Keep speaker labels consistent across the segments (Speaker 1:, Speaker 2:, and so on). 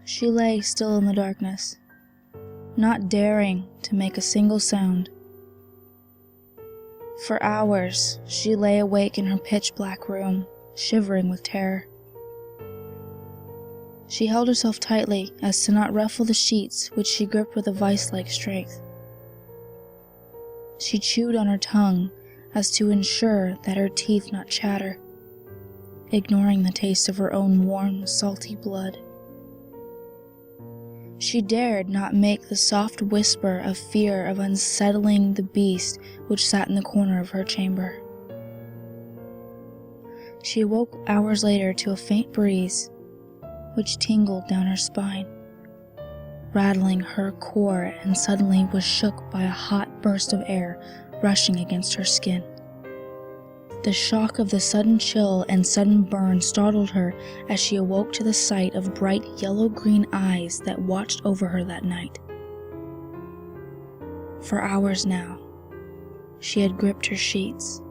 Speaker 1: She lay still in the darkness, not daring to make a single sound. For hours, she lay awake in her pitch-black room, shivering with terror. She held herself tightly as to not ruffle the sheets which she gripped with a vice-like strength. She chewed on her tongue as to ensure that her teeth not chatter, ignoring the taste of her own warm, salty blood. She dared not make the soft whisper of fear of unsettling the beast which sat in the corner of her chamber. She awoke hours later to a faint breeze which tingled down her spine, rattling her core, and suddenly was shook by a hot burst of air rushing against her skin. The shock of the sudden chill and sudden burn startled her as she awoke to the sight of bright yellow-green eyes that watched over her that night. For hours now, she had gripped her sheets,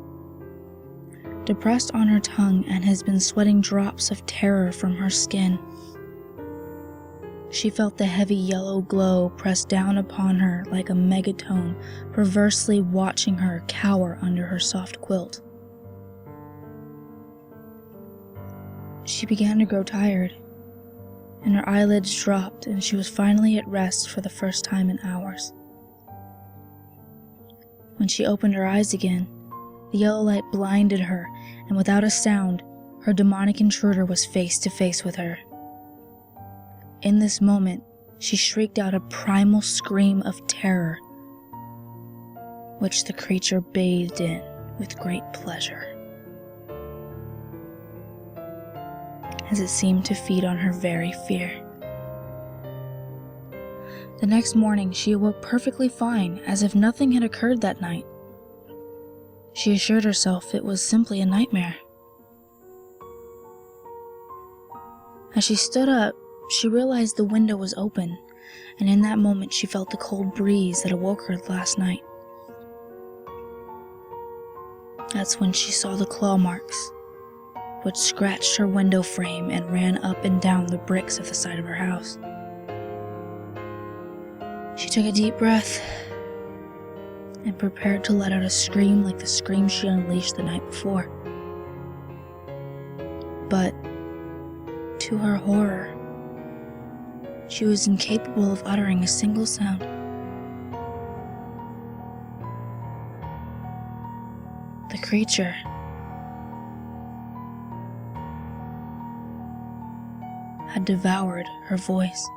Speaker 1: depressed on her tongue, and has been sweating drops of terror from her skin. She felt the heavy yellow glow press down upon her like a megaton, perversely watching her cower under her soft quilt. She began to grow tired, and her eyelids dropped, and she was finally at rest for the first time in hours. When she opened her eyes again, the yellow light blinded her, and without a sound, her demonic intruder was face to face with her. In this moment, she shrieked out a primal scream of terror, which the creature bathed in with great pleasure, as it seemed to feed on her very fear. The next morning, she awoke perfectly fine, as if nothing had occurred that night. She assured herself it was simply a nightmare. As she stood up, she realized the window was open, and in that moment she felt the cold breeze that awoke her last night. That's when she saw the claw marks, which scratched her window frame and ran up and down the bricks of the side of her house. She took a deep breath and prepared to let out a scream like the scream she unleashed the night before. But, to her horror, she was incapable of uttering a single sound. The creature had devoured her voice.